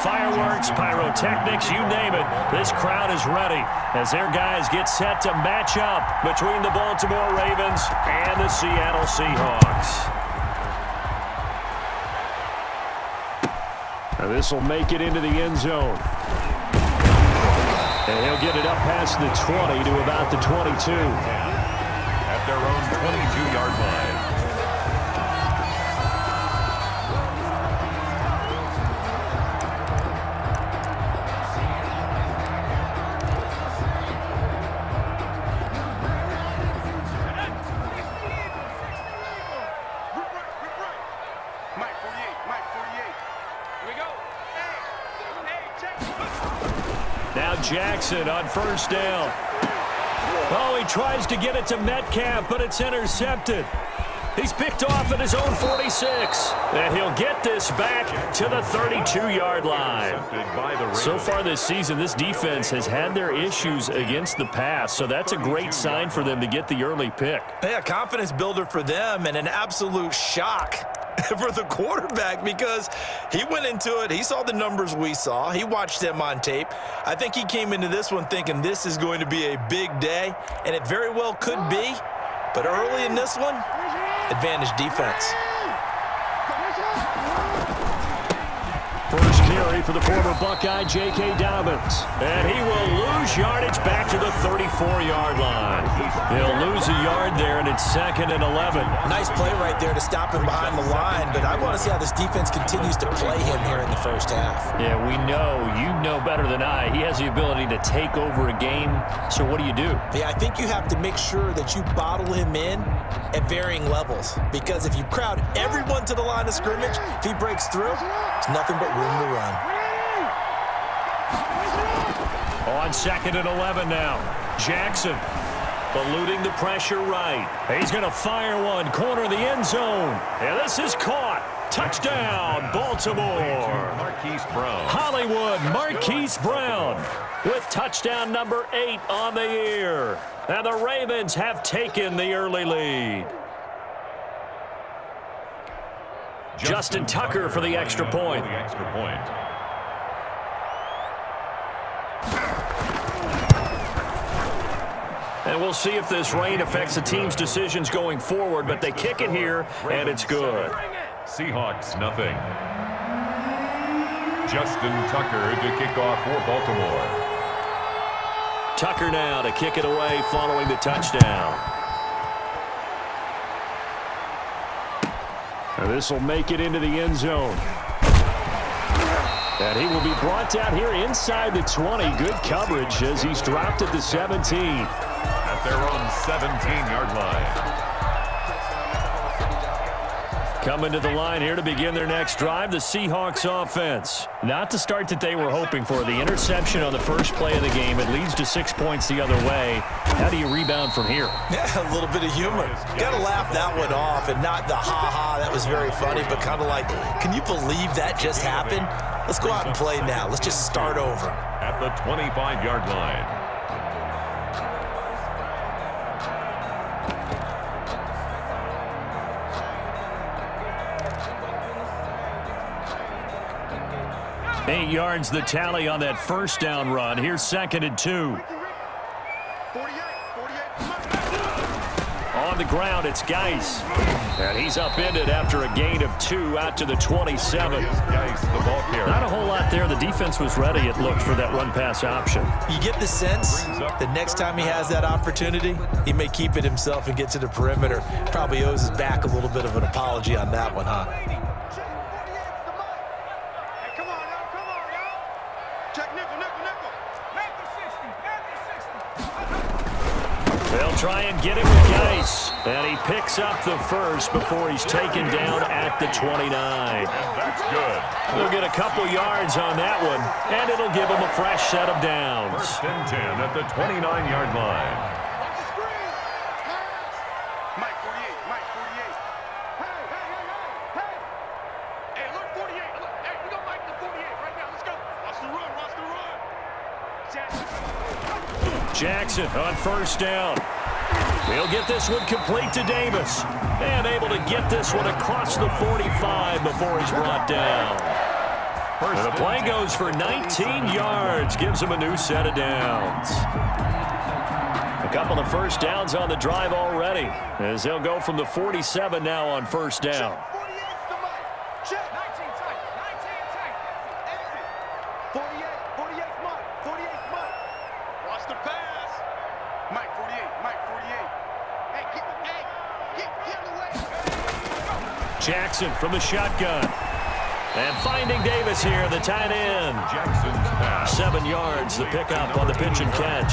fireworks, pyrotechnics, you name it. This crowd is ready as their guys get set to match up between the Baltimore Ravens and the Seattle Seahawks. Now this will make it into the end zone. And he'll get it up past the 20 to about the 22. At their own 22-yard line. Jackson on first down. Oh, he tries to get it to Metcalf, but it's intercepted. He's picked off at his own 46. And he'll get this back to the 32-yard line. So far this season, this defense has had their issues against the pass, so that's a great sign for them to get the early pick. Yeah, confidence builder for them and an absolute shock for the quarterback because he went into it. He saw the numbers we saw. He watched them on tape. I think he came into this one thinking this is going to be a big day, and it very well could be. But early in this one, advantage defense. First carry for the former Buckeye, J.K. Dobbins. And he will lose yardage back to the 34-yard line. He'll lose a yard there, and it's 2nd and 11. Nice play right there to stop him behind the line, but I want to see how this defense continues to play him here in the first half. Yeah, we know. You know better than I. He has the ability to take over a game, so what do you do? Yeah, I think you have to make sure that you bottle him in at varying levels, because if you crowd everyone to the line of scrimmage, if he breaks through, it's nothing but room to run. On 2nd and 11 now. Jackson eluding the pressure right. He's going to fire one, corner of the end zone. And this is caught. Touchdown, Baltimore. Marquise Brown. Hollywood Marquise Brown with touchdown number 8 on the year. And the Ravens have taken the early lead. Justin Tucker for the extra point. And we'll see if this rain affects the team's decisions going forward, but they kick it here, and it's good. Seahawks, nothing. Justin Tucker to kick off for Baltimore. Tucker now to kick it away following the touchdown. And this will make it into the end zone. And he will be brought down here inside the 20. Good coverage as he's dropped at the 17. At their own 17-yard line. Coming to the line here to begin their next drive, the Seahawks offense. Not the start that they were hoping for. The interception on the first play of the game. It leads to 6 points the other way. How do you rebound from here? Yeah, a little bit of humor. Got to laugh that one off and not the ha-ha. That was very funny, but kind of like, can you believe that just happened? Let's go out and play now. Let's just start over. At the 25-yard line. Eight yards the tally on that first down run. Here's 2nd and 2. On the ground, it's Geis. And he's upended after a gain of 2 out to the 27. Geis, the ball carrier. Not a whole lot there. The defense was ready, it looked, for that run-pass option. You get the sense the next time he has that opportunity, he may keep it himself and get to the perimeter. Probably owes his back a little bit of an apology on that one, huh? They'll try and get him with Geis. And he picks up the first before he's taken down at the 29. And that's good. They'll get a couple yards on that one, and it'll give him a fresh set of downs. 1st and 10 at the 29-yard line. Jackson on first down. He'll get this one complete to Davis. And able to get this one across the 45 before he's brought down. First And the play goes for 19 yards. Gives them a new set of downs. A couple of first downs on the drive already, as they'll go from the 47 now on first down. Jackson from the shotgun. And finding Davis here, the tight end. Jackson's pass. 7 yards, the pickup on the pitch and catch.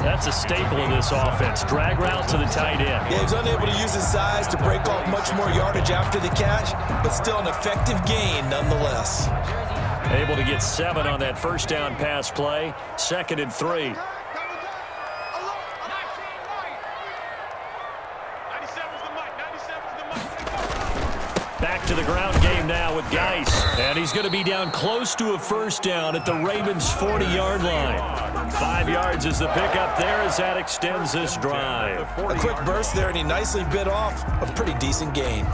That's a staple of this offense. Drag route to the tight end. Yeah, he's unable to use his size to break off much more yardage after the catch, but still an effective gain nonetheless. Able to get 7 on that first down pass play. 2nd and 3. Back to the ground game now with Geis. And he's going to be down close to a first down at the Ravens' 40-yard line. 5 yards is the pickup there as that extends this drive. A quick burst there, and he nicely bit off a pretty decent gain.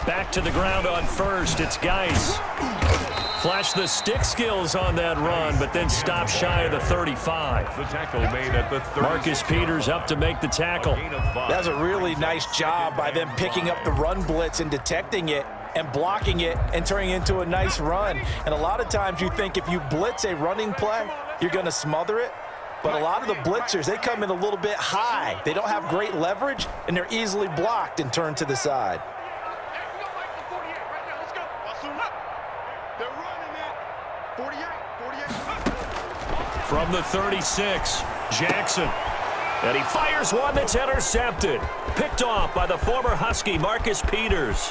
Back to the ground on first. It's Geis. Flash the stick skills on that run, but then stop shy of the 35. The tackle made at the 30. Marcus Peters up to make the tackle. That's a really nice job by them picking up the run blitz and detecting it and blocking it and turning it into a nice run. And a lot of times you think if you blitz a running play, you're going to smother it. But a lot of the blitzers, they come in a little bit high. They don't have great leverage, and they're easily blocked and turned to the side. From the 36, Jackson. And he fires one that's intercepted. Picked off by the former Husky, Marcus Peters.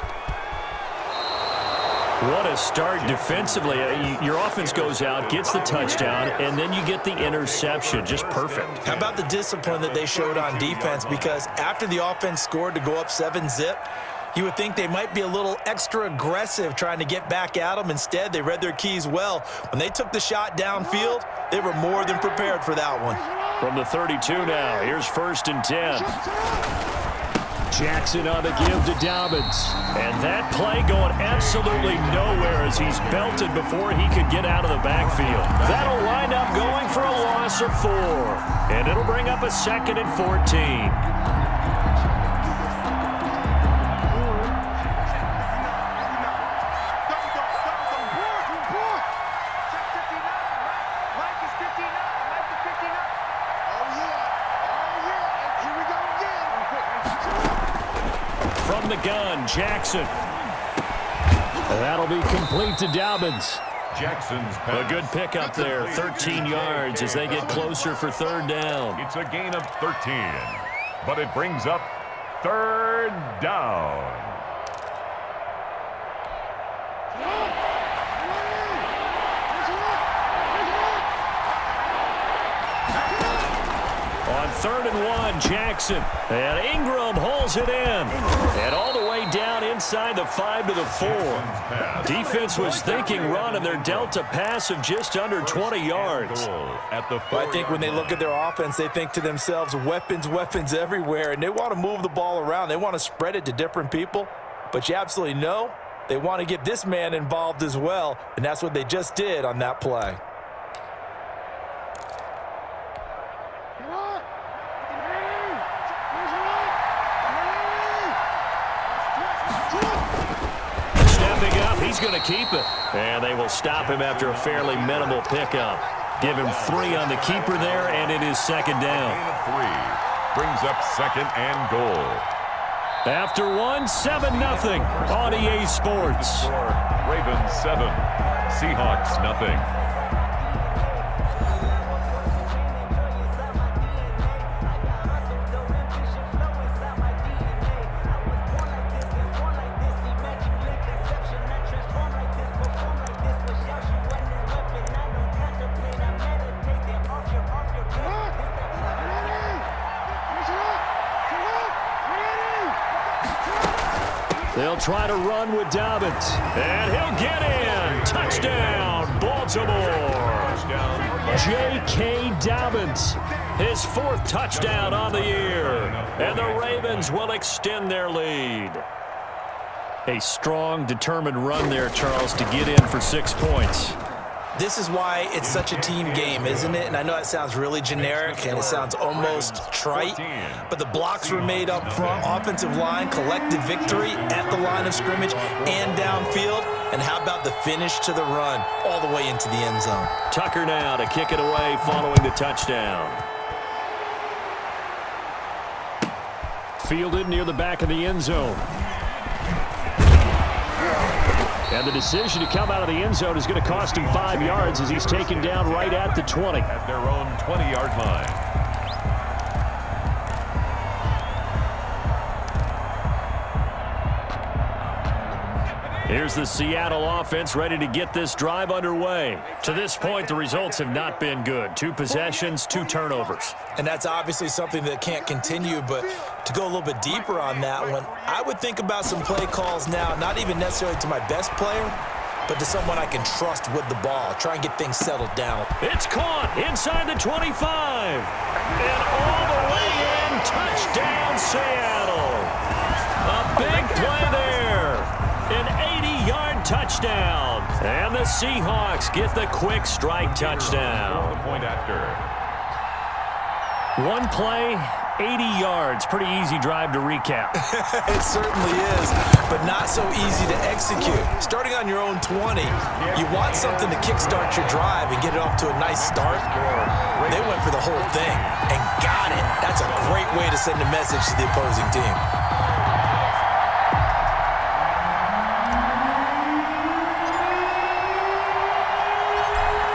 What a start defensively. Your offense goes out, gets the touchdown, and then you get the interception. Just perfect. How about the discipline that they showed on defense? Because after the offense scored to go up 7-zip, you would think they might be a little extra aggressive trying to get back at them. Instead, they read their keys well. When they took the shot downfield, they were more than prepared for that one. From the 32 now, here's 1st and 10. Jackson on the give to Dobbins. And that play going absolutely nowhere as he's belted before he could get out of the backfield. That'll wind up going for a loss of 4. And it'll bring up a 2nd and 14. From the gun, Jackson. That'll be complete to Dobbins. Jackson's A pass. good pickup there, 13 yards as they get closer for 3rd down. It's a gain of 13, but it brings up 3rd down. On 3rd and 1, Jackson. And Ingram holds it in. And all the way down inside the 5 to the 4. Defense was thinking run, and they're dealt a pass of just under 20 yards. At the I think when they look at their offense, they think to themselves, weapons, weapons everywhere, and they want to move the ball around. They want to spread it to different people, but you absolutely know they want to get this man involved as well, and that's what they just did on that play. Stepping up, he's going to keep it. And they will stop him after a fairly minimal pickup. Give him 3 on the keeper there, and it is 2nd down. gain of 3 brings up 2nd and goal. After 1, 7-0 on EA Sports. Ravens 7, Seahawks nothing. They'll They'll try to run with Dobbins. And he'll get in. Touchdown, Baltimore. J.K. Dobbins, his 4th touchdown on the year. And the Ravens will extend their lead. A strong, determined run there, Charles, to get in for 6 points. This is why it's such a team game, isn't it? And I know it sounds really generic and it sounds almost trite, but the blocks were made up front, offensive line, collective victory at the line of scrimmage and downfield. And how about the finish to the run all the way into the end zone? Tucker now to kick it away following the touchdown. Fielded near the back of the end zone. And the decision to come out of the end zone is going to cost him 5 yards as he's taken down right at the 20. At their own 20-yard line. Here's the Seattle offense ready to get this drive underway. To this point, the results have not been good. 2 possessions, 2 turnovers. And that's obviously something that can't continue, but to go a little bit deeper on that one, I would think about some play calls now, not even necessarily to my best player, but to someone I can trust with the ball. Try and get things settled down. It's caught inside the 25. And all the way in, touchdown Seattle. A big play there. An 80-yard touchdown. And the Seahawks get the quick strike touchdown. The point after. 1 play, 80 yards. Pretty easy drive to recap. It certainly is, but not so easy to execute. Starting on your own 20, you want something to kickstart your drive and get it off to a nice start. They went for the whole thing and got it. That's a great way to send a message to the opposing team.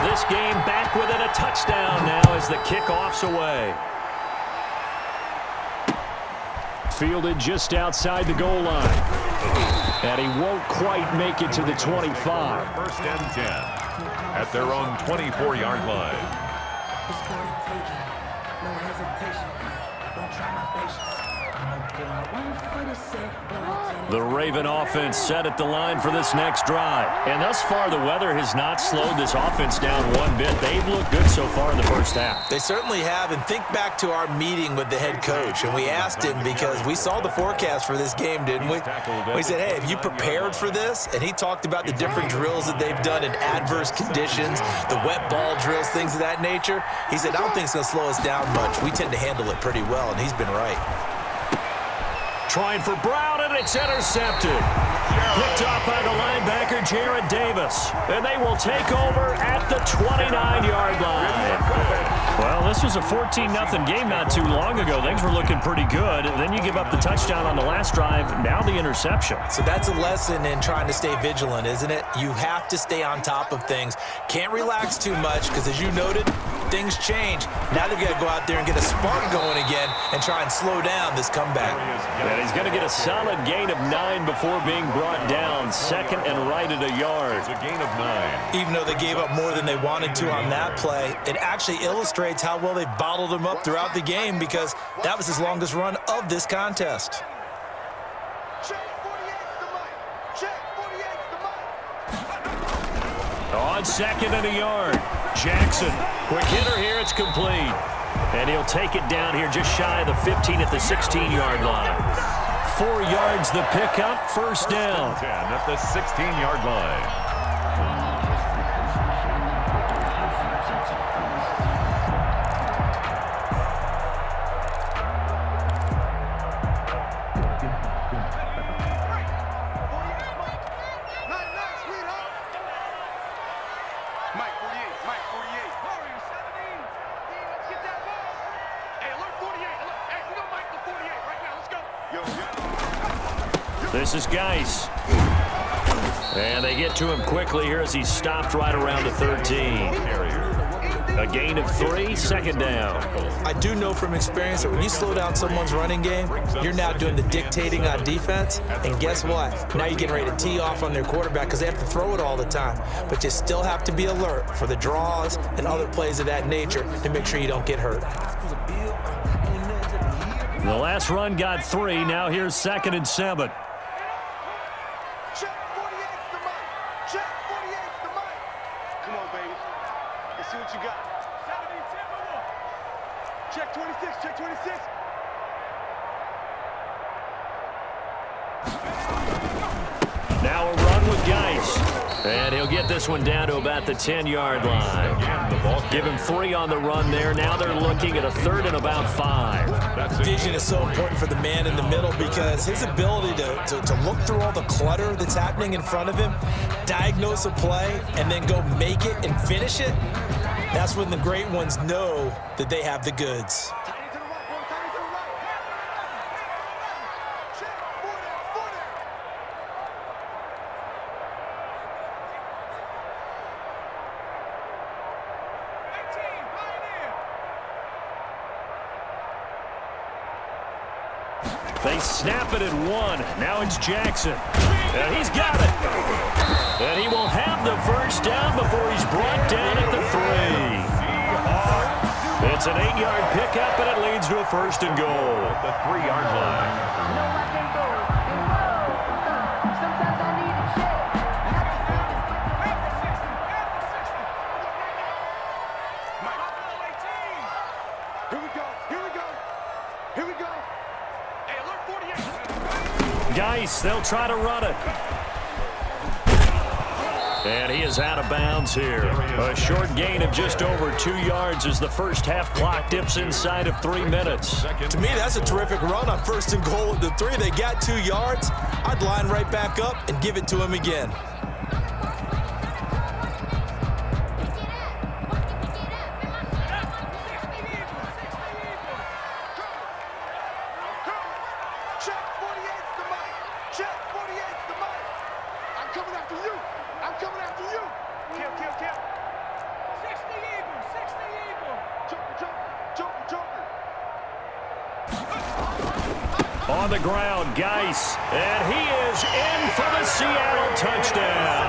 This game back within a touchdown now as the kickoff's away. Fielded just outside the goal line. And he won't quite make it to the 25. First and 10 at their own 24-yard line. The Raven offense set at the line for this next drive. And thus far, the weather has not slowed this offense down one bit. They've looked good so far in the first half. They certainly have. And think back to our meeting with the head coach. And we asked him because we saw the forecast for this game, didn't we? We said, hey, have you prepared for this? And he talked about the different drills that they've done in adverse conditions, the wet ball drills, things of that nature. He said, I don't think it's going to slow us down much. We tend to handle it pretty well, and he's been right. Trying for Brown, and it's intercepted. Picked off by the linebacker, Jared Davis. And they will take over at the 29-yard line. Well, this was a 14-0 game not too long ago. Things were looking pretty good. Then you give up the touchdown on the last drive, now the interception. So that's a lesson in trying to stay vigilant, isn't it? You have to stay on top of things. Can't relax too much because, as you noted, things change. Now they've got to go out there and get a spark going again and try and slow down this comeback. And he's going to get a solid gain of 9 before being brought down. Second and right at a yard. It's a gain of 9. Even though they gave up more than they wanted to on that play, it actually illustrates how well they bottled them up throughout the game because that was his longest run of this contest. On second and a yard, Jackson. Quick hitter here, it's complete. And he'll take it down here just shy of the 15 at the 16-yard line. 4 yards the pickup, first down. 10 at the 16-yard line. This is Geis. And they get to him quickly here as he's stopped right around the 13. A gain of 3, second down. I do know from experience that when you slow down someone's running game, you're now doing the dictating on defense. And guess what? Now you're getting ready to tee off on their quarterback because they have to throw it all the time. But you still have to be alert for the draws and other plays of that nature to make sure you don't get hurt. The last run got 3. Now here's 2nd and 7. Come on, baby. Let's see what you got. Check 26, check 26. Now a run with Geis. And he'll get this one down to about the 10-yard line. Give him 3 on the run there. Now they're looking at a 3rd and about 5. Vision is so important for the man in the middle because his ability to look through all the clutter that's happening in front of him, diagnose a play, and then go make it and finish it, that's when the great ones know that they have the goods. They snap it at 1. Now it's Jackson. And he's got it. And he will have the first down before he's brought down at the 3. It's an 8-yard pickup, and it leads to a 1st and goal. The 3-yard line. Here we go, here we go, here we go. Hey, alert 48. Geis, they'll try to run it. And he is out of bounds here. A short gain of just over 2 yards as the first half clock dips inside of 3 minutes. To me, that's a terrific run on 1st and goal at the 3. They got 2 yards. I'd line right back up and give it to him again. Check 48's the mic. Check 48's the mic. I'm coming after you. I'm coming after you. Kill. 60 Eagle, 60 Eagle. Joker. On the ground, Geis, and he is in for the Seattle touchdown.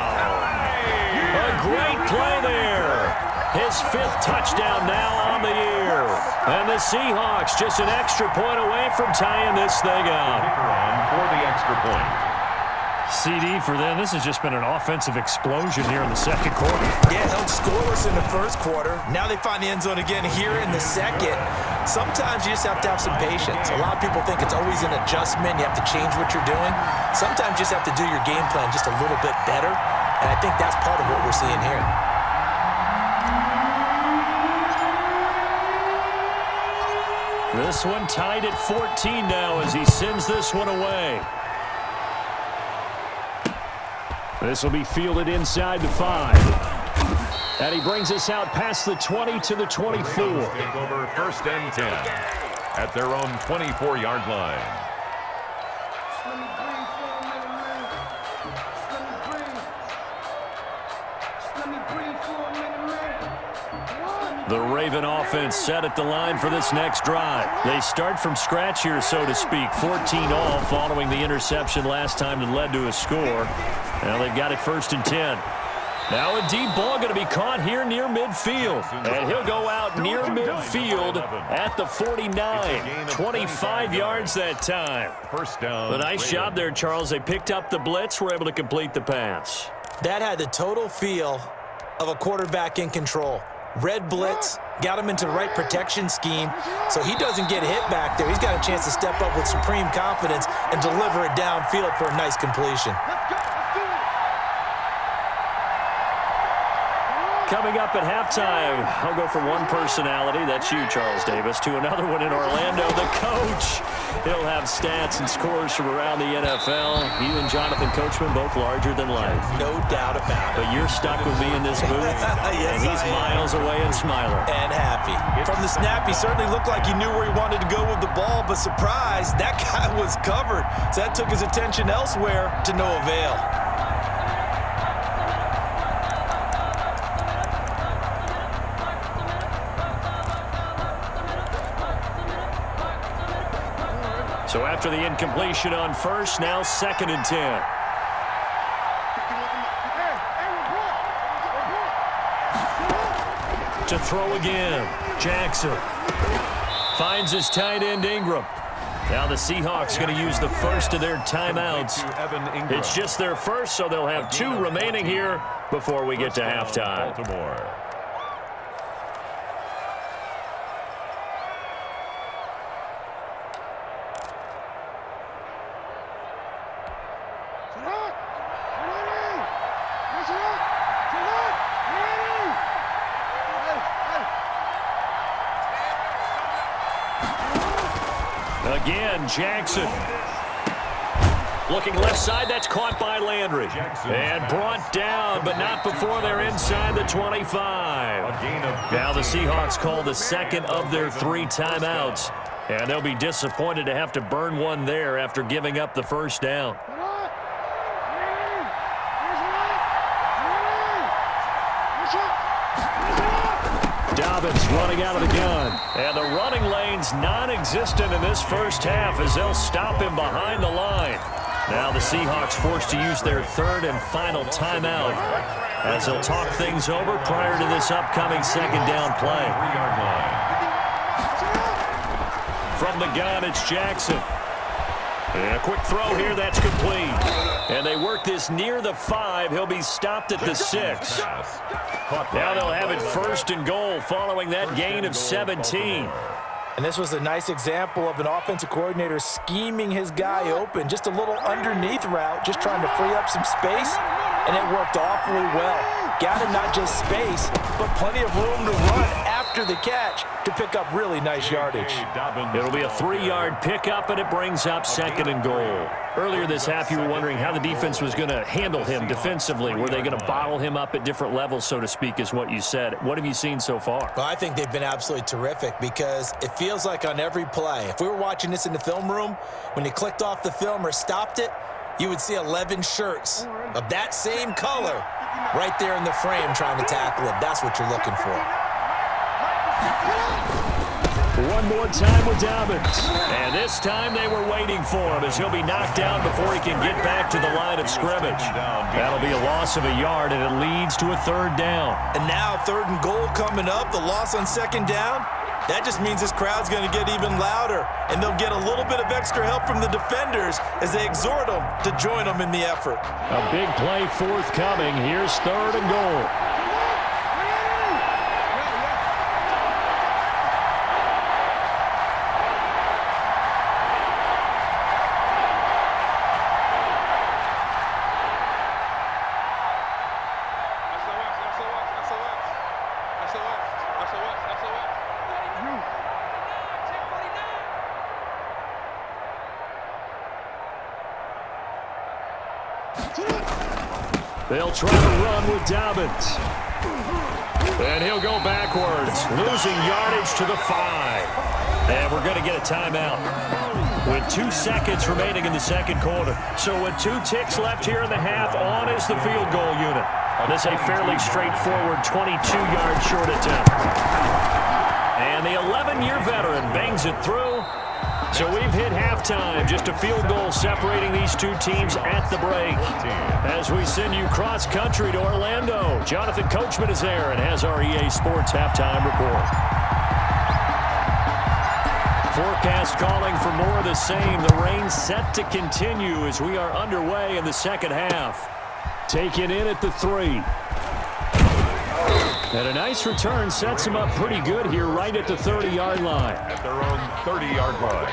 A great play there. His 5th touchdown now on the year. And the Seahawks just an extra point away from tying this thing up. For the extra point. CD for them. This has just been an offensive explosion here in the 2nd quarter. Yeah, held scoreless in the 1st quarter. Now they find the end zone again here in the 2nd. Sometimes you just have to have some patience. A lot of people think it's always an adjustment. You have to change what you're doing. Sometimes you just have to do your game plan just a little bit better. And I think that's part of what we're seeing here. This one tied at 14 now as he sends this one away. This will be fielded inside the 5. And he brings us out past the 20 to the 24. Take over 1st and 10 at their own 24-yard line. The Raven offense set at the line for this next drive. They start from scratch here, so to speak. 14 all following the interception last time that led to a score. Now they've got it 1st and 10. Now a deep ball going to be caught here near midfield. And he'll go out near midfield at the 49. 25 yards that time. First down. A nice job there, Charles. They picked up the blitz, were able to complete the pass. That had the total feel of a quarterback in control. Red blitz, got him into the right protection scheme, so he doesn't get hit back there. He's got a chance to step up with supreme confidence and deliver it downfield for a nice completion. Coming up at halftime, I'll go from one personality, that's you, Charles Davis, to another one in Orlando, the coach. He'll have stats and scores from around the NFL. You and Jonathan Coachman, both larger than life. No doubt about it. But you're stuck with me in this booth, Yes, and he's miles away and smiling. And happy. From the snap, he certainly looked like he knew where he wanted to go with the ball, but surprise, that guy was covered. So that took his attention elsewhere to no avail. So after the incompletion on 1st, now 2nd and 10. To throw again, Jackson finds his tight end Ingram. Now the Seahawks going to use the first of their timeouts. It's just their first, so they'll have 2 remaining here before we get to halftime. Baltimore. Again, Jackson. Looking left side, that's caught by Landry. And brought down, but not before they're inside the 25. Now the Seahawks call the second of their 3 timeouts. And they'll be disappointed to have to burn one there after giving up the first down. Dobbins running out of the gun. And the running lane's non-existent in this first half as they'll stop him behind the line. Now the Seahawks forced to use their 3rd and final timeout as they'll talk things over prior to this upcoming second down play. From the gun, it's Jackson. And a quick throw here, that's complete. And they work this near the 5. He'll be stopped at the 6. Now they'll have it 1st and goal following that gain of 17. And this was a nice example of an offensive coordinator scheming his guy open. Just a little underneath route, just trying to free up some space, and it worked awfully well. Got him not just space, but plenty of room to run after the catch to pick up really nice yardage. It'll be a 3-yard pickup, and it brings up 2nd and goal. Earlier this half, you were wondering how the defense was going to handle him defensively. Were they going to bottle him up at different levels, so to speak, is what you said. What have you seen so far? Well, I think they've been absolutely terrific because it feels like on every play, if we were watching this in the film room, when you clicked off the film or stopped it, you would see 11 shirts of that same color right there in the frame trying to tackle him. That's what you're looking for. One more time with Dobbins. And this time they were waiting for him as he'll be knocked down before he can get back to the line of scrimmage. That'll be a loss of a yard, and it leads to a 3rd down. And now 3rd and goal coming up, the loss on 2nd down. That just means this crowd's going to get even louder, and they'll get a little bit of extra help from the defenders as they exhort them to join them in the effort. A big play forthcoming. Here's 3rd and goal. They'll try to run with Dobbins. And he'll go backwards, losing yardage to the 5. And we're going to get a timeout with 2 seconds remaining in the second quarter. So with 2 ticks left here in the half, on is the field goal unit. This is a fairly straightforward 22-yard short attempt. And the 11-year veteran bangs it through. So we've hit halftime, just a field goal separating these 2 teams at the break. As we send you cross-country to Orlando, Jonathan Coachman is there and has our EA Sports halftime report. Forecast calling for more of the same. The rain set to continue as we are underway in the second half. Taken in at the 3. And a nice return sets him up pretty good here right at the 30-yard line. At their own 30-yard line.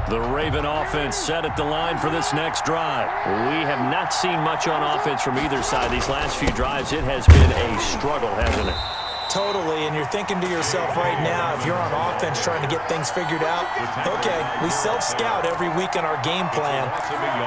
The Raven offense set at the line for this next drive. We have not seen much on offense from either side. These last few drives, it has been a struggle, hasn't it? Totally, and you're thinking to yourself right now, if you're on offense trying to get things figured out, okay, we self-scout every week on our game plan.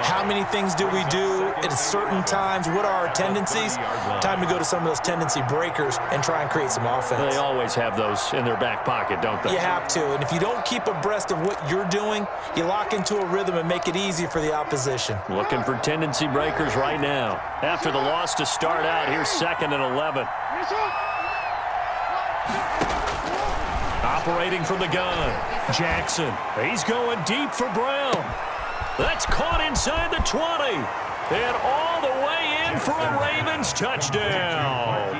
How many things do we do at certain times? What are our tendencies? Time to go to some of those tendency breakers and try and create some offense. They always have those in their back pocket, don't they? You have to, and if you don't keep abreast of what you're doing, you lock into a rhythm and make it easy for the opposition. Looking for tendency breakers right now. After the loss to start out, here's 2nd and 11. Operating from the gun, Jackson. He's going deep for Brown. That's caught inside the 20. And all the way in for a Ravens touchdown.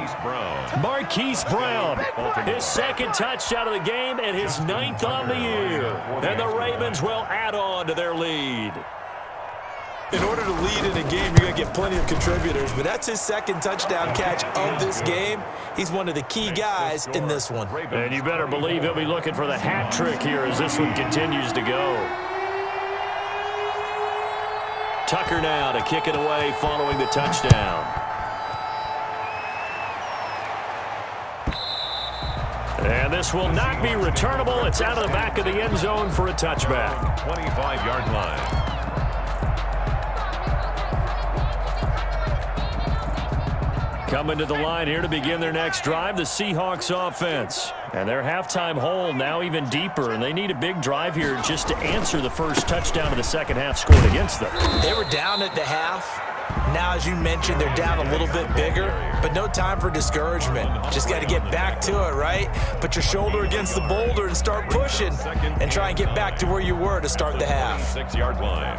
Marquise Brown, his second touchdown of the game and his 9th on the year. And the Ravens will add on to their lead. In order to lead in a game, you're going to get plenty of contributors, but that's his second touchdown catch of this game. He's one of the key guys in this one. And you better believe he'll be looking for the hat trick here as this one continues to go. Tucker now to kick it away following the touchdown. And this will not be returnable. It's out of the back of the end zone for a touchback. 25-yard line. Coming to the line here to begin their next drive, the Seahawks offense. And their halftime hole now even deeper, and they need a big drive here just to answer the first touchdown of the second half scored against them. They were down at the half. Now, as you mentioned, they're down a little bit bigger, but no time for discouragement. Just got to get back to it, right? Put your shoulder against the boulder and start pushing and try and get back to where you were to start the half. 6-yard line.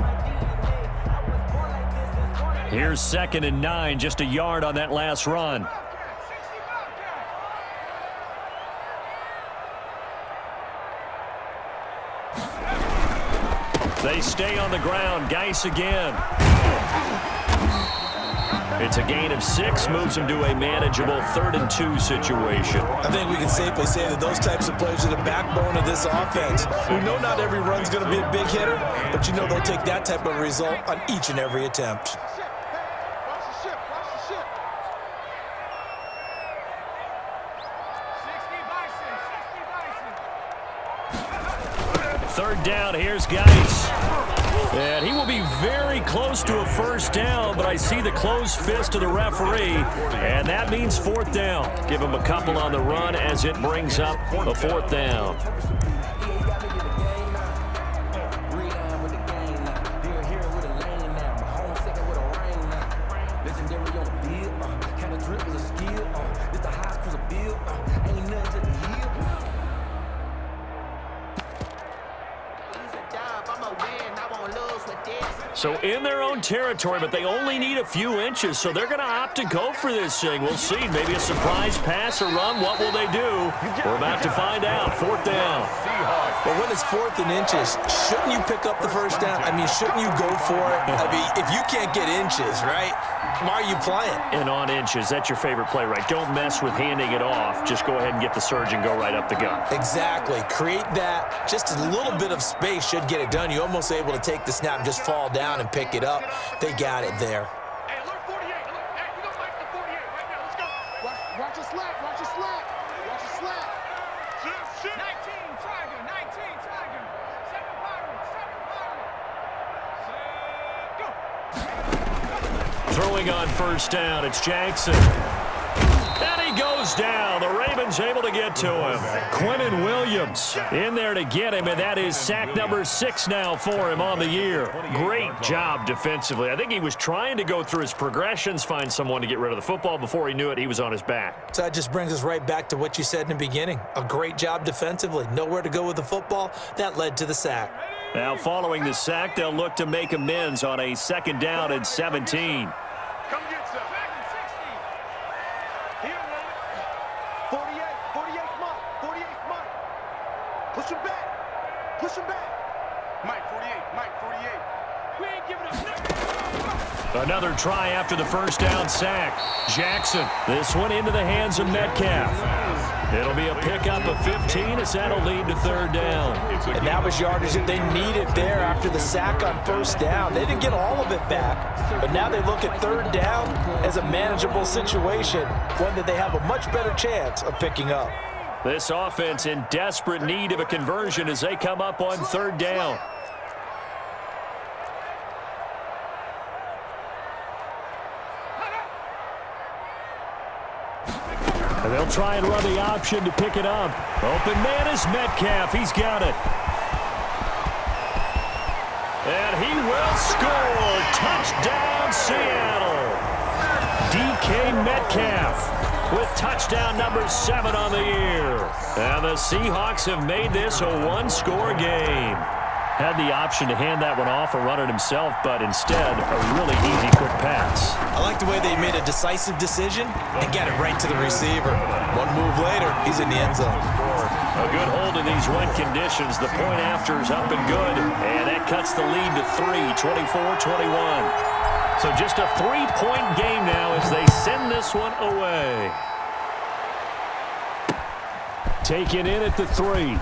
Here's 2nd and 9, just a yard on that last run. They stay on the ground. Geis again. It's a gain of 6, moves them to a manageable 3rd and 2 situation. I think we can safely say that those types of plays are the backbone of this offense. We know not every run's going to be a big hitter, but you know they'll take that type of result on each and every attempt. Third down, here's Geis. And he will be very close to a first down, but I see the closed fist of the referee, and that means 4th down. Give him a couple on the run as it brings up a 4th down. So in their own territory, but they only need a few inches, so they're going to opt to go for this thing. We'll see. Maybe a surprise pass or run. What will they do? We're about to find out. 4th down. But when it's 4th and inches, shouldn't you pick up the first down? I mean, shouldn't you go for it? I mean, if you can't get inches, right, why are you playing? And on inches, that's your favorite play, right? Don't mess with handing it off. Just go ahead and get the surge and go right up the gut. Exactly. Create that. Just a little bit of space should get it done. You're almost able to take the snap and just fall down and pick it up. They got it there. Hey, look, 48. Look, hey, we don't like the 48 right now. Let's go. Watch your slap. Watch your slap. Watch your slap. 19, Tiger. 19, Tiger. 7 Pirates. 7 Pirates. Go. Throwing on first down, it's Jackson. And he goes down. The Ravens able to get to him. Quinnen Williams in there to get him, and that is sack number 6 now for him on the year. Great job defensively. I think he was trying to go through his progressions, find someone to get rid of the football. Before he knew it, he was on his back. So that just brings us right back to what you said in the beginning. A great job defensively. Nowhere to go with the football. That led to the sack. Now following the sack, they'll look to make amends on a 2nd down and 17. Come get some. 48, Mike. 48, Mike. Push him back. Push him back. Mike, 48. We ain't giving up nothing. Another try after the first down sack. Jackson, this one into the hands of Metcalf. It'll be a pickup of 15 as that'll lead to 3rd down. And that was yardage that they needed there after the sack on first down. They didn't get all of it back, but now they look at 3rd down as a manageable situation, one that they have a much better chance of picking up. This offense in desperate need of a conversion as they come up on 3rd down. And they'll try and run the option to pick it up. Open man is Metcalf. He's got it. And he will score. Touchdown, Seattle. DK Metcalf with touchdown number 7 on the year. And the Seahawks have made this a 1-score game. Had the option to hand that one off or run it himself, but instead, a really easy, quick pass. I like the way they made a decisive decision and got it right to the receiver. One move later, he's in the end zone. A good hold in these wet conditions. The point after is up and good, and that cuts the lead to 3, 24-21. So just a 3-point game now as they send this one away. Taken in at the 3.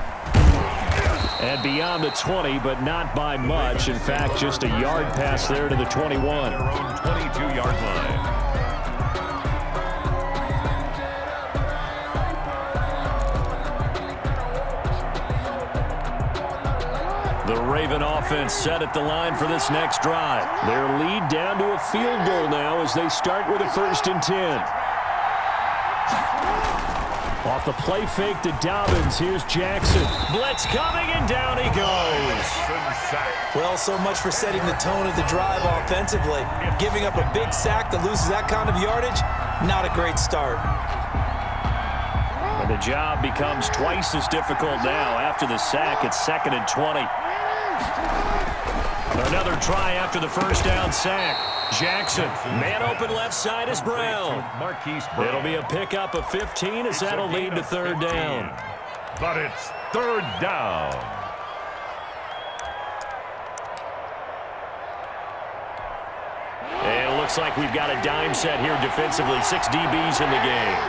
And beyond the 20, but not by much. In fact, just a yard pass there to the 21. Their own 22-yard line. The Raven offense set at the line for this next drive. Their lead down to a field goal now as they start with a 1st and 10. Off the play fake to Dobbins. Here's Jackson. Blitz coming, and down he goes. Well, so much for setting the tone of the drive offensively. Giving up a big sack that loses that kind of yardage, not a great start. And the job becomes twice as difficult now. After the sack, it's 2nd and 20. Another try after the first down sack. Jackson, man open left side is Brown. It'll be a pickup of 15 as that'll lead to 3rd down. But it's 3rd down. And it looks like we've got a dime set here defensively. 6 DBs in the game.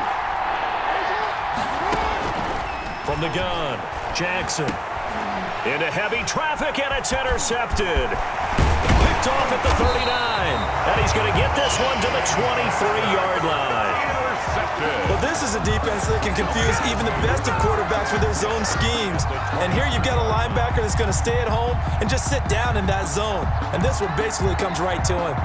From the gun, Jackson. Into heavy traffic, and it's intercepted. Picked off at the 39. And he's going to get this one to the 23-yard line. Well, this is a defense that can confuse even the best of quarterbacks with their zone schemes. And here you've got a linebacker that's going to stay at home and just sit down in that zone. And this one basically comes right to him.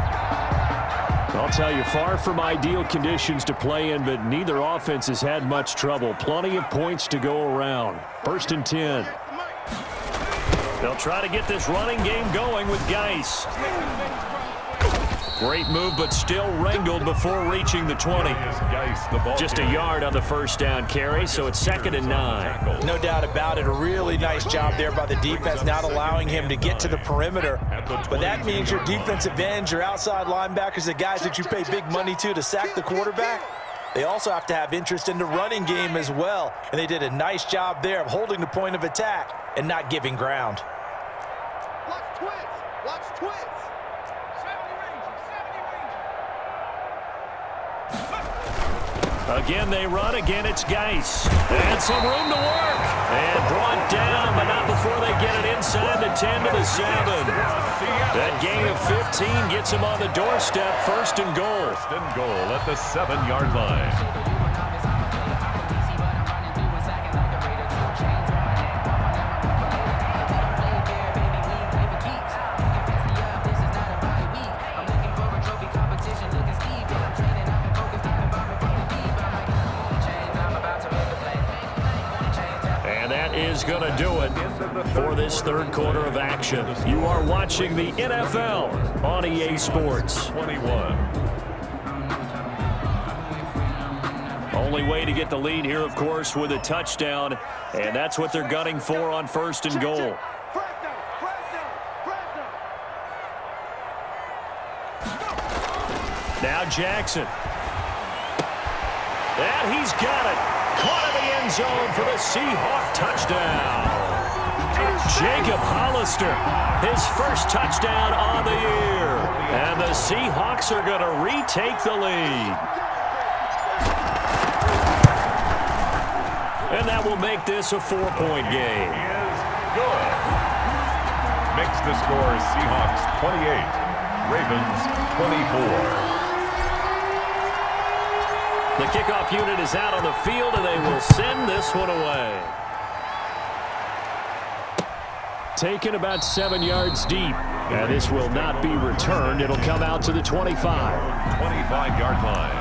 I'll tell you, far from ideal conditions to play in, but neither offense has had much trouble. Plenty of points to go around. 1st and 10. They'll try to get this running game going with Geis. Great move, but still wrangled before reaching the 20. Just a yard on the first down carry, so it's 2nd and 9. No doubt about it. A really nice job there by the defense, not allowing him to get to the perimeter. But that means your defensive ends, your outside linebackers, the guys that you pay big money to sack the quarterback, they also have to have interest in the running game as well. And they did a nice job there of holding the point of attack and not giving ground. Watch twins. Watch twins. 70 Rangers. Again, they run. Again, it's Geis. And some room to work. And brought down, but not before they get it inside the 10 to the 7. That gain of 15 gets him on the doorstep. 1st and goal. 1st and goal at the 7-yard line. Is going to do it for this 3rd quarter of action. You are watching the NFL on EA Sports. 21. Only way to get the lead here, of course, with a touchdown, and that's what they're gunning for on 1st and goal. Now Jackson. And he's got it. Caught in the end zone for the Seahawks touchdown. Jacob Hollister, his first touchdown on the year. And the Seahawks are going to retake the lead. And that will make this a 4-point game. Is good. Makes the score Seahawks 28, Ravens 24. The kickoff unit is out on the field, and they will send this one away. Taken about 7 yards deep, and this will not be returned. It'll come out to the 25. 25-yard line.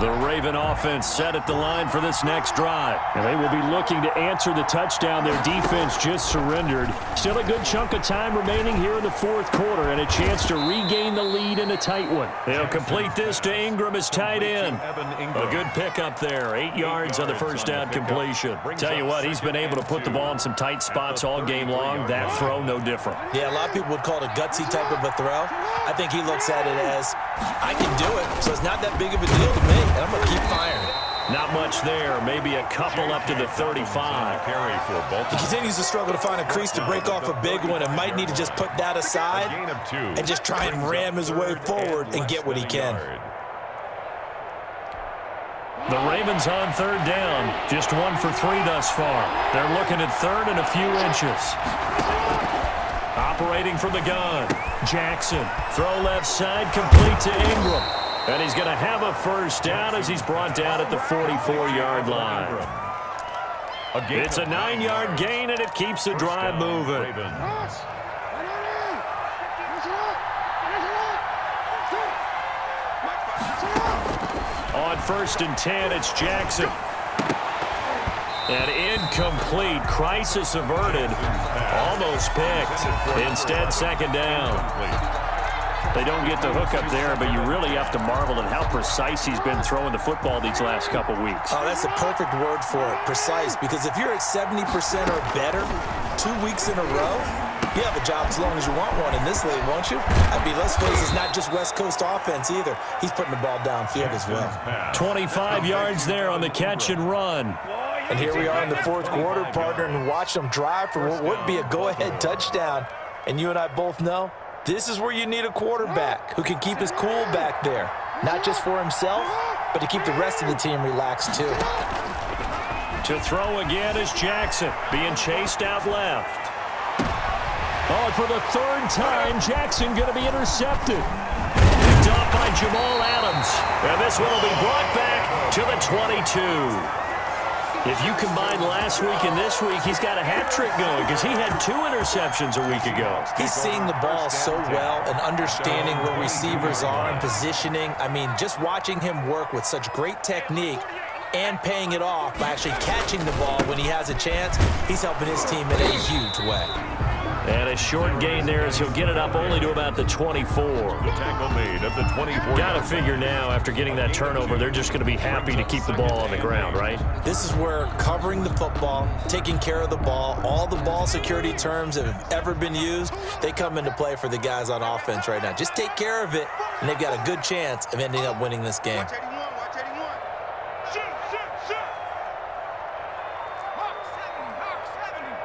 The Raven offense set at the line for this next drive. And they will be looking to answer the touchdown their defense just surrendered. Still a good chunk of time remaining here in the fourth quarter and a chance to regain the lead in a tight one. They'll complete this to Ingram as tight end. A good pickup there. 8 yards on the first down completion. Tell you what, he's been able to put the ball in some tight spots all game long. That throw, no different. Yeah, a lot of people would call it a gutsy type of a throw. I think he looks at it as, I can do it, so it's not that big of a deal to me, and I'm going to keep firing. Not much there. Maybe a couple up to the 35. He continues to struggle to find a crease to break off a big one and might need to just put that aside and just try and ram his way forward and get what he can. The Ravens on third down. Just 1 for 3 thus far. They're looking at third and a few inches. Operating from the gun. Jackson. Throw left side, complete to Ingram. And he's going to have a first down as he's brought down at the 44-yard line. It's a 9-yard gain, and it keeps the drive moving. On 1st and 10, it's Jackson. And incomplete. Crisis averted. Almost picked. Instead, second down. They don't get the hook up there, but you really have to marvel at how precise he's been throwing the football these last couple weeks. Oh, that's the perfect word for it, precise, because if you're at 70% or better 2 weeks in a row, you have a job as long as you want one in this league, won't you? I mean, let's face it, it's not just West Coast offense either. He's putting the ball downfield as well. 25 yards there on the catch and run. And here we are in the fourth quarter, partner, and watch them drive for what would be a go-ahead touchdown. And you and I both know this is where you need a quarterback who can keep his cool back there. Not just for himself, but to keep the rest of the team relaxed too. To throw again is Jackson, being chased out left. Oh, and for the third time, Jackson going to be intercepted. Picked off by Jamal Adams. And this one will be brought back to the 22. If you combine last week and this week, he's got a hat trick going because he had 2 interceptions a week ago. He's seeing the ball so well and understanding where receivers are and positioning. I mean, just watching him work with such great technique and paying it off by actually catching the ball when he has a chance, he's helping his team in a huge way. And a short gain there as he'll get it up only to about the 24. The tackle made at the 24. Got to figure now, after getting that turnover, they're just going to be happy to keep the ball on the ground, right? This is where covering the football, taking care of the ball, all the ball security terms that have ever been used, they come into play for the guys on offense right now. Just take care of it, and they've got a good chance of ending up winning this game. Watch 81, watch 81. Shoot, shoot, shoot. Mark 70, Mark 70.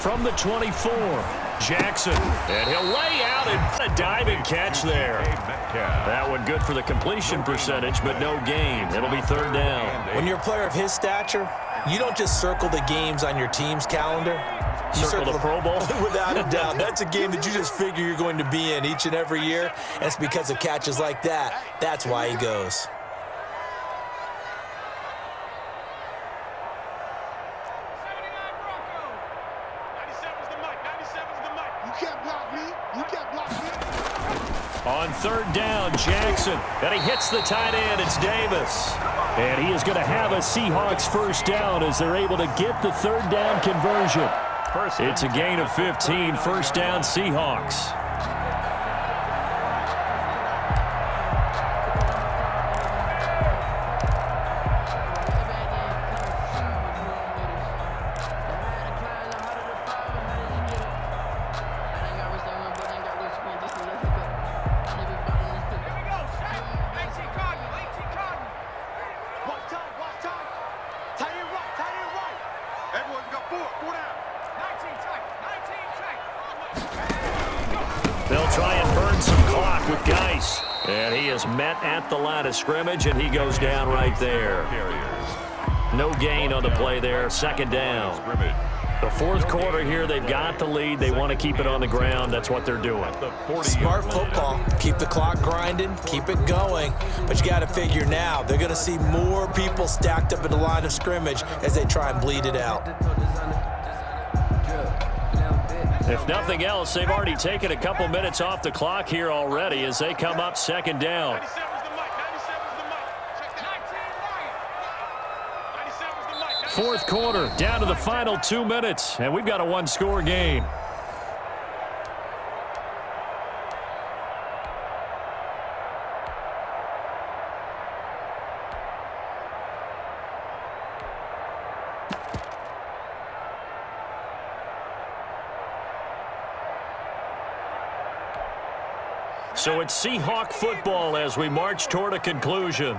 From the 24, Jackson. And he'll lay out and a diving catch there. That one good for the completion percentage, but no gain. It'll be third down. When you're a player of his stature, you don't just circle the games on your team's calendar. You Circle the Pro Bowl? Without a doubt. That's a game that you just figure you're going to be in each and every year. And it's because of catches like that. That's why he goes. On third down, Jackson. And he hits the tight end. It's Davis. And he is going to have a Seahawks first down as they're able to get the third down conversion. It's a gain of 15. First down, Seahawks. They'll try and burn some clock with Geis. And he is met at the line of scrimmage, and he goes down right there. No gain on the play there. Second down. The fourth quarter here, they've got the lead. They want to keep it on the ground. That's what they're doing. Smart football. Keep the clock grinding. Keep it going. But you got to figure now, they're going to see more people stacked up at the line of scrimmage as they try and bleed it out. If nothing else, they've already taken a couple minutes off the clock here already as they come up second down. 97's the mic. 97's the mic. Check that. 97's the mic. Fourth quarter, down to the final 2 minutes, and we've got a one-score game. So it's Seahawk football as we march toward a conclusion.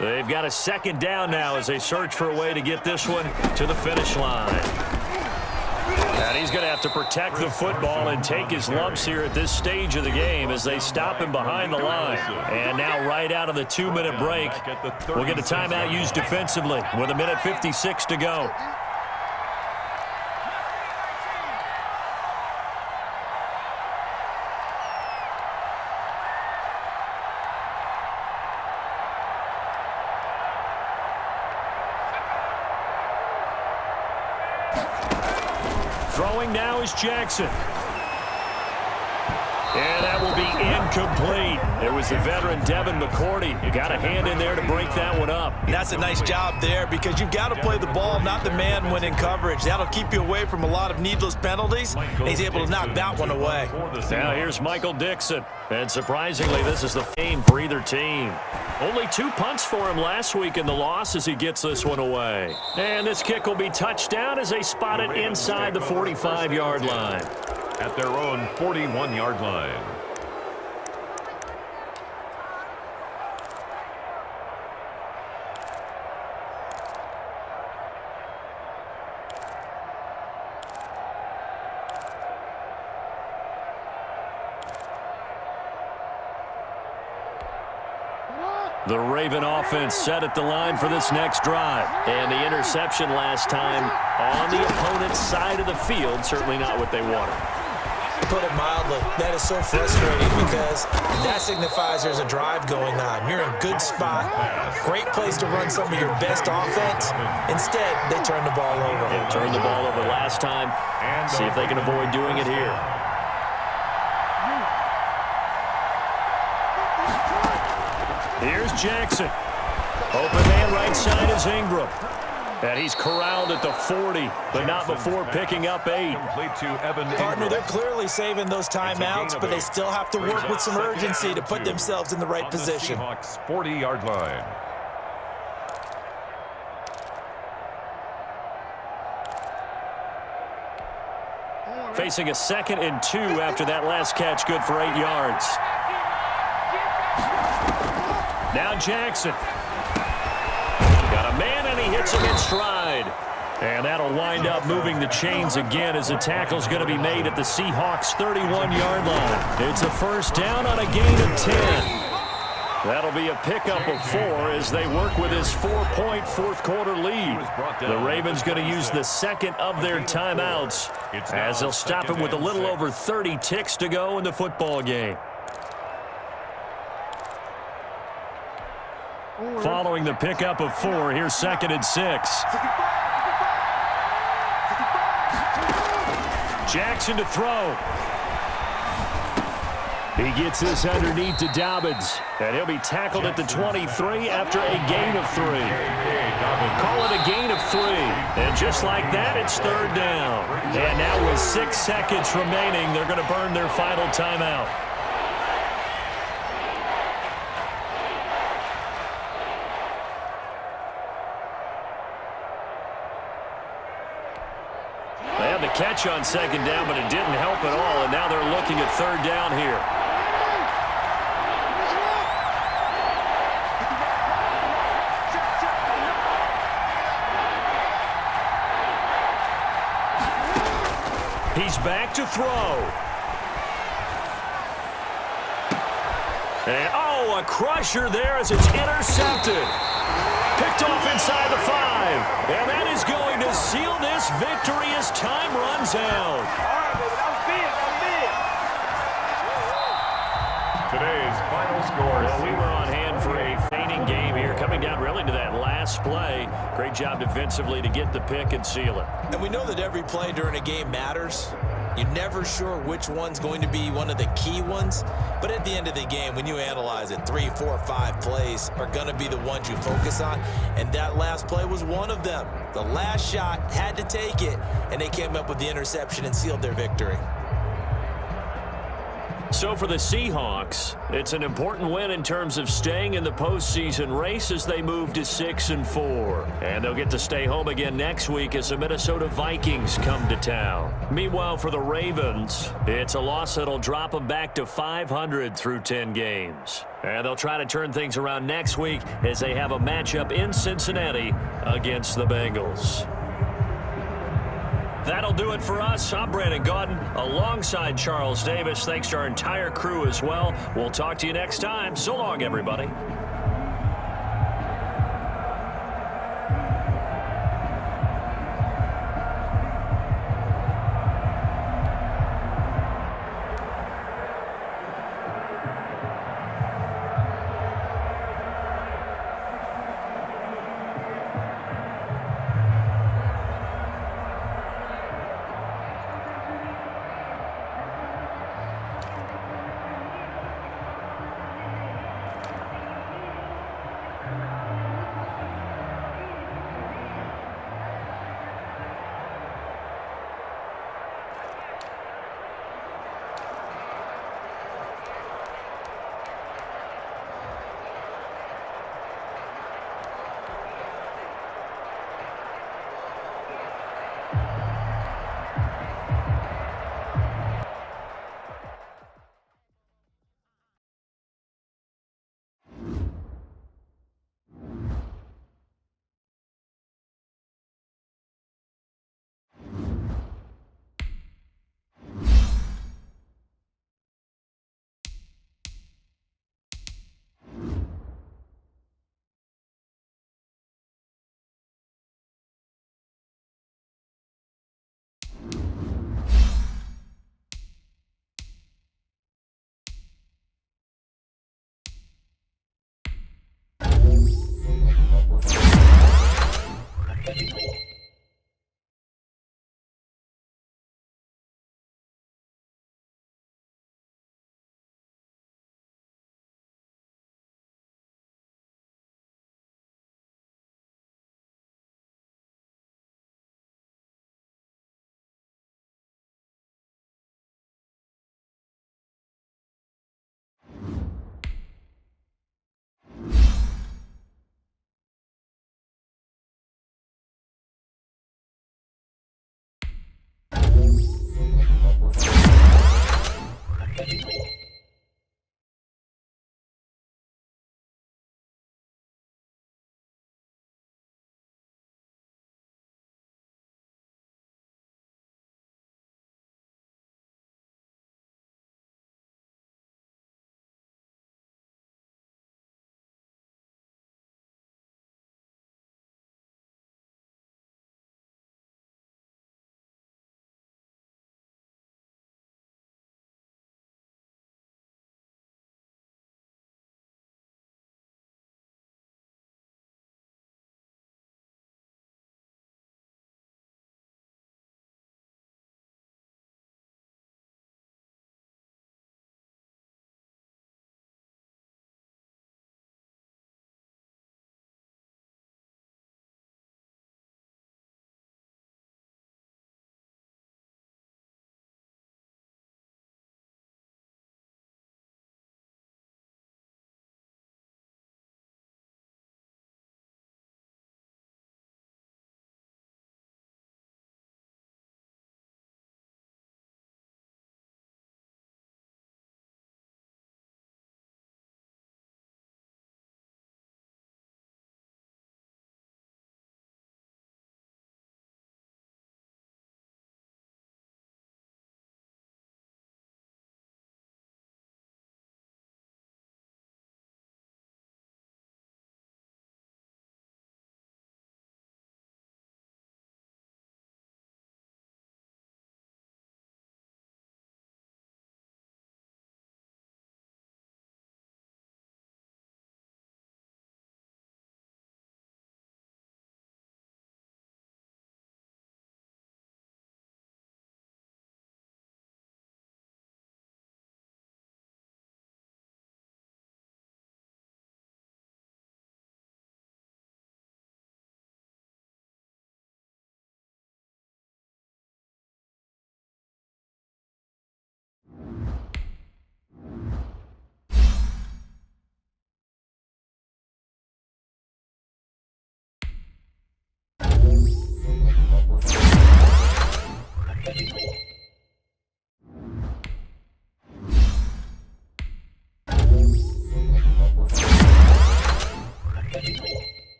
They've got a second down now as they search for a way to get this one to the finish line. And he's going to have to protect the football and take his lumps here at this stage of the game as they stop him behind the line. And now right out of the 2-minute break, we'll get a timeout used defensively with 1:56 to go. Throwing now is Jackson. And that will be incomplete. It was the veteran Devin McCourty. You got a hand in there to break that one up. And that's a nice job there because you've got to play the ball, not the man when in coverage. That'll keep you away from a lot of needless penalties. And he's able to knock that one away. Now here's Michael Dixon. And surprisingly, this is the game for either team. Only 2 punts for him last week in the loss as he gets this one away. And this kick will be touchdown as they spot it inside the 45-yard line. At their own 41-yard line. The Raven offense set at the line for this next drive. And the interception last time on the opponent's side of the field, certainly not what they wanted. Put it mildly, that is so frustrating because that signifies there's a drive going on. You're in good spot, great place to run some of your best offense. Instead, they turn the ball over. They turned the ball over last time. See if they can avoid doing it here. Here's Jackson. Open man right side is Ingram. And he's corralled at the 40, but not before picking up 8. Partner, they're clearly saving those timeouts, but they still have to work with some urgency to put themselves in the right position. Seahawks 40-yard line. Facing a 2nd and 2 after that last catch, good for 8 yards. Now Jackson. Got a man, and he hits him in stride. And that'll wind up moving the chains again as the tackle's going to be made at the Seahawks' 31-yard line. It's a first down on a gain of 10. That'll be a pickup of 4 as they work with his 4-point fourth-quarter lead. The Ravens going to use the second of their timeouts as they'll stop him with a little over 30 ticks to go in the football game. Following the pickup of 4, here's 2nd and 6. Jackson to throw. He gets this underneath to Dobbins, and he'll be tackled at the 23 after a gain of 3. Call it a gain of 3, and just like that, it's 3rd down. And now with 6 seconds remaining, they're going to burn their final timeout. Catch on 2nd down, but it didn't help at all, and now they're looking at 3rd down here. He's back to throw. And, oh, a crusher there as it's intercepted. Picked off inside the 5. And that is going to seal this victory as time runs out. All right, baby, that was big. Today's final score. Well, we were on hand for a fainting game here, coming down really to that last play. Great job defensively to get the pick and seal it. And we know that every play during a game matters, You're never sure which one's going to be one of the key ones, but at the end of the game, when you analyze it, 3, 4, 5 plays are going to be the ones you focus on, and that last play was one of them. The last shot had to take it, and they came up with the interception and sealed their victory. So for the Seahawks, it's an important win in terms of staying in the postseason race as they move to 6-4. And they'll get to stay home again next week as the Minnesota Vikings come to town. Meanwhile, for the Ravens, it's a loss that'll drop them back to 500 through 10 games. And they'll try to turn things around next week as they have a matchup in Cincinnati against the Bengals. That'll do it for us. I'm Brandon Gaudin alongside Charles Davis. Thanks to our entire crew as well. We'll talk to you next time. So long, everybody. Thank you.